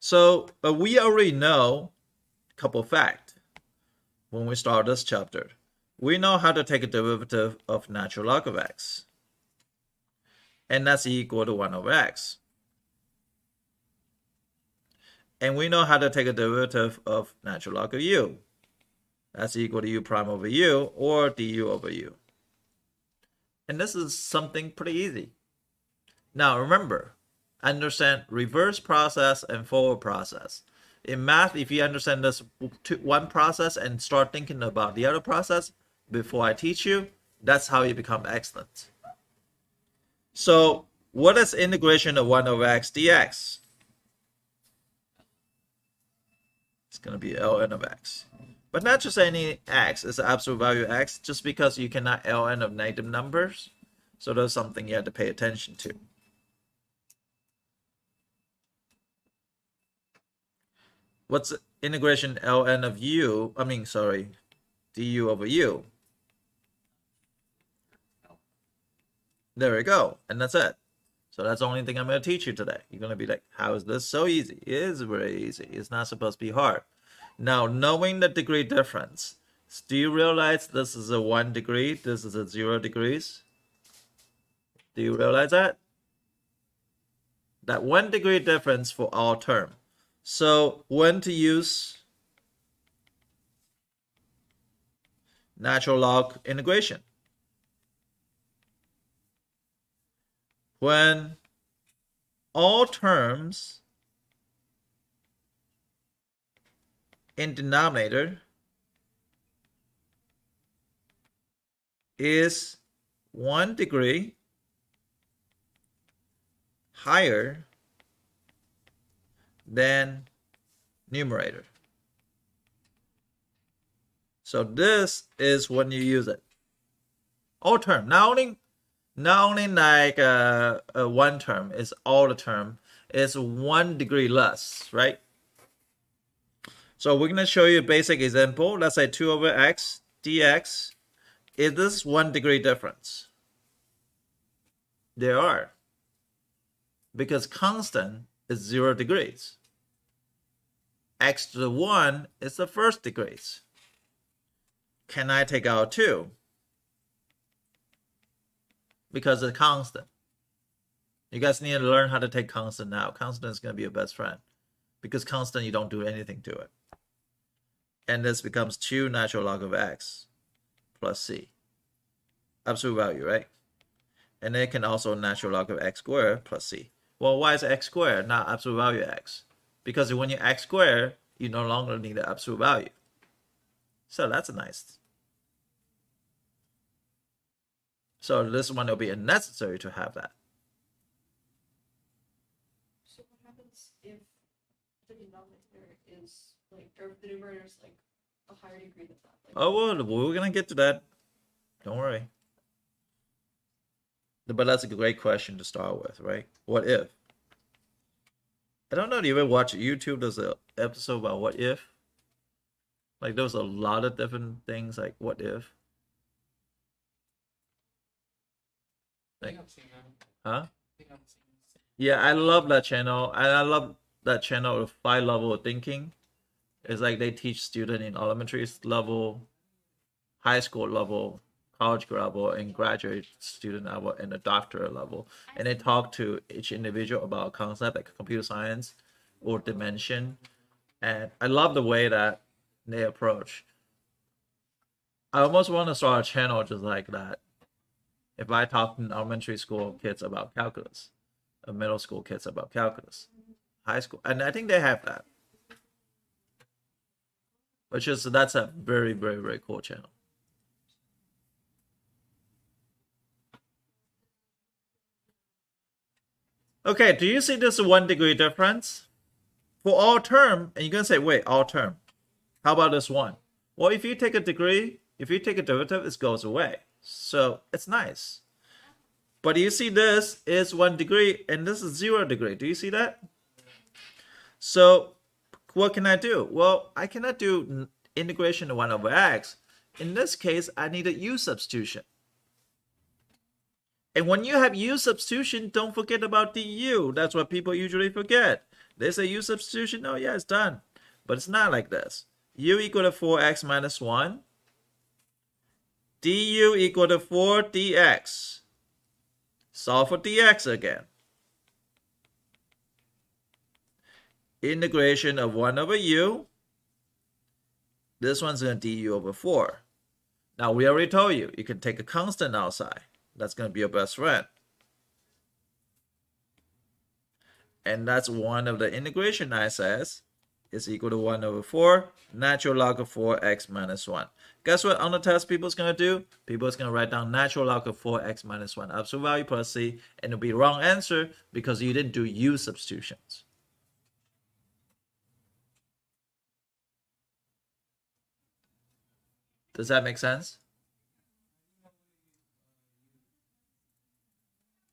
So, but we already know a couple of facts when we start this chapter. We know how to take a derivative of natural log of x. And that's equal to 1 over x. And we know how to take a derivative of natural log of u. That's equal to u prime over u, or du over u. And this is something pretty easy. Now remember, understand reverse process and forward process. In math, if you understand this one process and start thinking about the other process before I teach you, that's how you become excellent. So what is integration of 1 over x dx? It's going to be ln of x. But not just any x, it's the absolute value of x, just because you cannot ln of negative numbers. So that's something you have to pay attention to. What's integration ln of u? Du over u. There we go. And that's it. So that's the only thing I'm going to teach you today. You're going to be like, how is this so easy? It is very easy. It's not supposed to be hard. Now, knowing the degree difference, do you realize this is a 1 degree? This is a 0 degrees? Do you realize that? That 1 degree difference for all term. So when to use natural log integration? When all terms in denominator is 1 degree higher than numerator. So this is when you use it. All term, not only like one term, is all the term, is 1 degree less, right? So we're going to show you a basic example. Let's say 2 over x dx. Is this 1 degree difference? There are. Because constant is 0 degrees. X to the 1 is the first degrees. Can I take out 2? Because it's constant. You guys need to learn how to take constant now. Constant is going to be your best friend. Because constant, you don't do anything to it. And this becomes 2 natural log of x plus c. Absolute value, right? And it can also natural log of x squared plus c. Well, why is it x squared, not absolute value x? Because when you x squared, you no longer need the absolute value. So that's nice. So this one will be unnecessary to have that. So what happens if the denominator is like, or the numerator is like a higher degree than that? Like, Oh, well, we're gonna get to that. Don't worry. But that's a great question to start with, right? What if? I don't know if you ever watch YouTube. There's an episode about what if. Like there's a lot of different things like what if. I think I've seen that. Huh? I think I've seen that. Yeah, I love that channel. And I love that channel of 5 level of thinking. It's like they teach students in elementary level, high school level, college level, and graduate student level, and the doctorate level. And they talk to each individual about a concept like computer science or dimension. And I love the way that they approach. I almost want to start a channel just like that. If I talk to elementary school kids about calculus, middle school kids about calculus, high school, and I think they have that. Which is, that's a very, very, very cool channel. Okay, do you see this 1 degree difference? For all term, and you're going to say, wait, all term. How about this one? Well, if you take a degree, if you take a derivative, it goes away. So it's nice. But you see this is 1 degree and this is 0 degree. Do you see that? So what can I do? Well, I cannot do integration of 1 over x. In this case, I need a u substitution. And when you have u substitution, don't forget about du. That's what people usually forget. They say u substitution. Oh yeah, it's done. But it's not like this. U equal to 4x minus 1. Du equal to 4 dx. Solve for dx again. Integration of 1 over u. This one's going to du over 4. Now, we already told you, you can take a constant outside. That's going to be your best friend. And that's one of the integration ISS is equal to 1 over 4, natural log of 4x minus 1. Guess what on the test people's going to do? People's going to write down natural log of 4x minus 1, absolute value plus c, and it'll be wrong answer because you didn't do u substitutions. Does that make sense?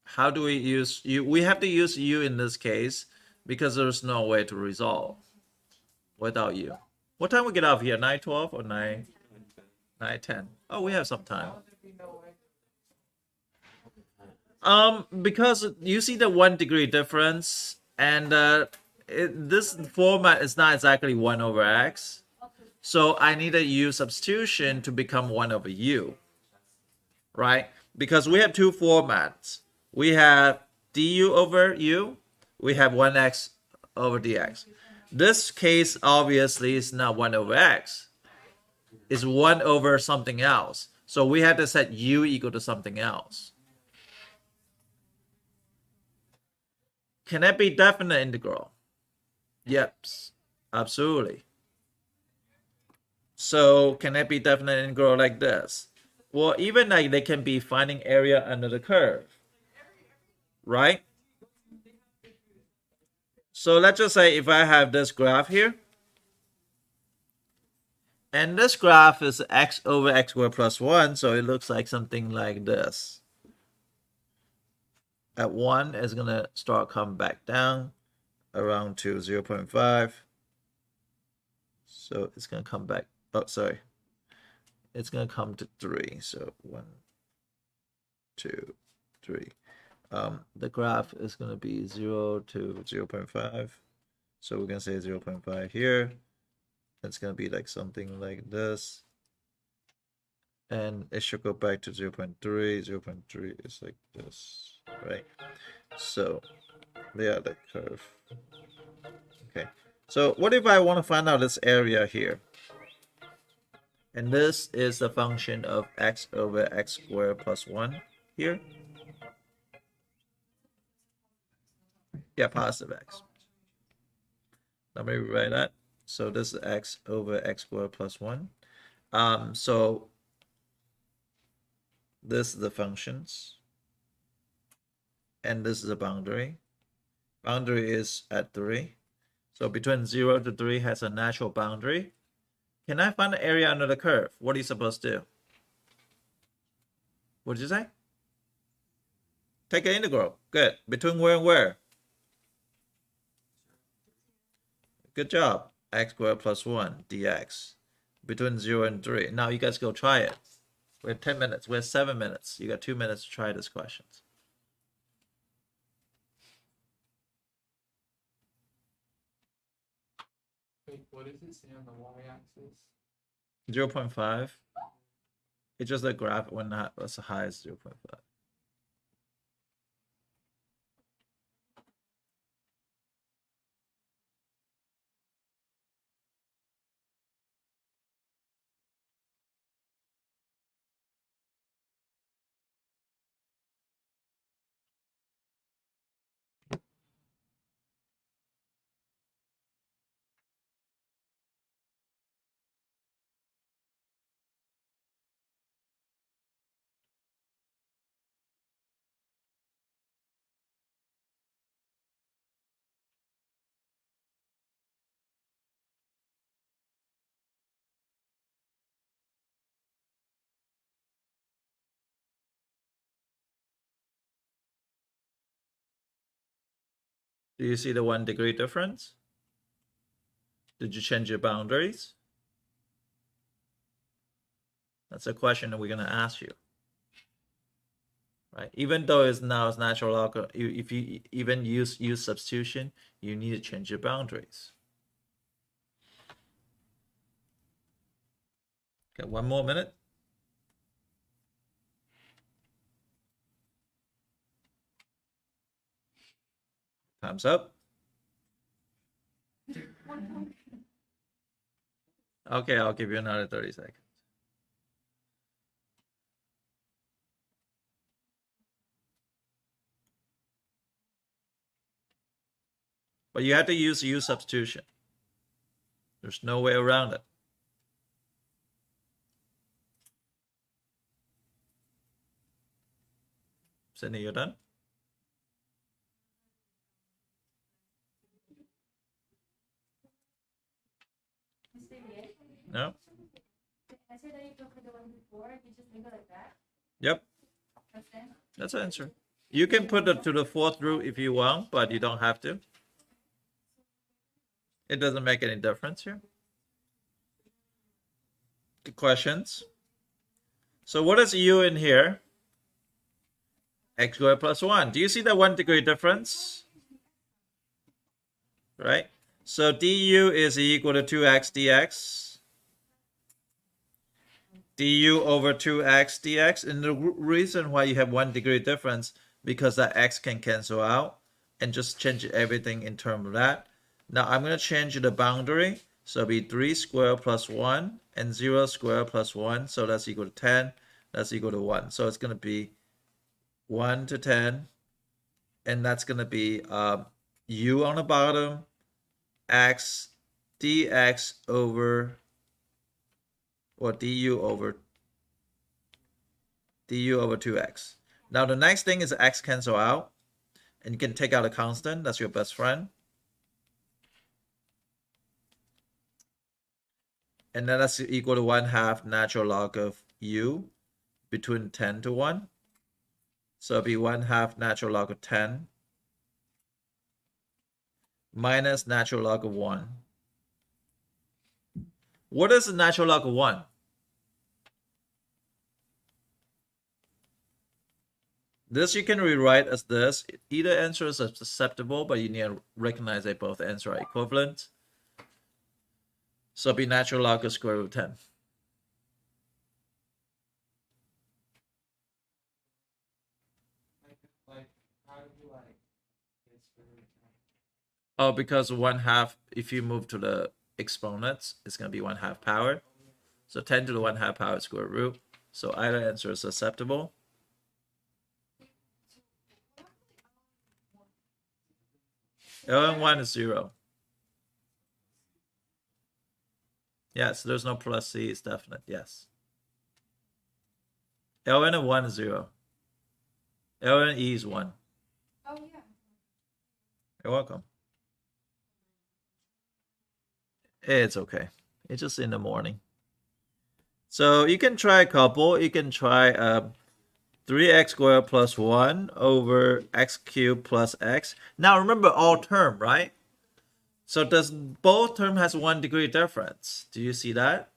How do we use u? We have to use u in this case because there's no way to resolve without u. What time we get out of here? 9:12 or 9:10? Oh, we have some time. Because you see the 1 degree difference, and this format is not exactly 1 over x. So I need a u substitution to become 1 over u, right? Because we have two formats. We have du over u. We have 1x over dx. This case obviously is not 1 over x. It's 1 over something else. So we have to set u equal to something else. Can that be definite integral? Yep, absolutely. So can that be definite integral like this? Well, even like they can be finding area under the curve, right? So let's just say if I have this graph here, and this graph is x over x squared plus 1, so it looks like something like this. At 1, it's going to start coming back down around to 0.5. So it's going to come back. Oh, sorry. It's going to come to 3. So 1, 2, 3. The graph is going to be 0 to 0.5. So we're going to say 0.5 here. It's going to be like something like this. And it should go back to 0.3. 0.3 is like this, right? So they are the curve. Okay. So what if I want to find out this area here? And this is the function of x over x squared plus 1 here. Yeah, positive x. Let me rewrite that. So this is x over x squared plus 1. So this is the functions. And this is a boundary. Boundary is at 3. So between 0 to 3 has a natural boundary. Can I find the area under the curve? What are you supposed to do? What did you say? Take an integral. Good. Between where and where? Good job. X squared plus 1 dx. Between 0 and 3. Now you guys go try it. We have 10 minutes. We have 7 minutes. You got 2 minutes to try this questions. Wait, what does it say on the y-axis? 0.5. It's just a graph when not as high as 0.5. Do you see the 1 degree difference? Did you change your boundaries? That's a question that we're going to ask you. right? Even though it's natural log, if you even use substitution, you need to change your boundaries. Okay, one more minute. Time's up. Okay, I'll give you another 30 seconds. But you have to use substitution. There's no way around it. Sydney, you're done? No? Yep. That's the answer. You can put it to the fourth root if you want, but you don't have to. It doesn't make any difference here. Good questions. So what is u in here? X squared plus 1. Do you see the 1 degree difference? Right? So du is equal to 2x dx. Du over 2x dx. And the reason why you have 1 degree difference, because that x can cancel out, and just change everything in terms of that. Now I'm going to change the boundary. So it'll be 3 squared plus 1 and 0 squared plus 1. So that's equal to 10. That's equal to 1. So it's going to be 1 to 10. And that's going to be u on the bottom, x dx over, or du over 2x. Now the next thing is x cancel out. And you can take out a constant. That's your best friend. And then that's equal to 1/2 natural log of u between 10 to 1. So it'll be 1/2 natural log of 10 minus natural log of 1. What is the natural log of 1? This you can rewrite as this. Either answer is acceptable, but you need to recognize that both answers are equivalent. So it'll be natural log of square root of 10. Like, how do you like get square root of 10? Oh, because 1/2, if you move to the exponents, it's going to be 1/2 power. So 10 to the 1/2 power square root. So either answer is acceptable. ln1 is 0. Yes, there's no plus c, it's definite, yes. ln of 1 is 0. ln e is 1. Oh, yeah. You're welcome. It's okay. It's just in the morning. So you can try a couple. You can try 3x squared plus 1 over x cubed plus x. Now remember all term, right? So does both term has 1 degree difference? Do you see that?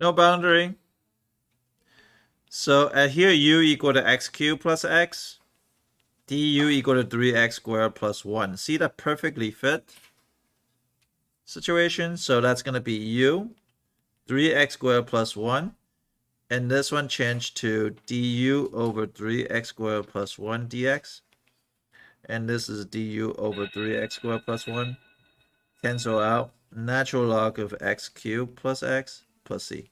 No boundary. So here u equal to x cubed plus x. du equal to 3x squared plus 1. See that perfectly fit situation? So that's going to be u, 3x squared plus 1. And this one changed to du over 3x squared plus 1 dx. And this is du over 3x squared plus 1. Cancel out. Natural log of x cubed plus x plus c.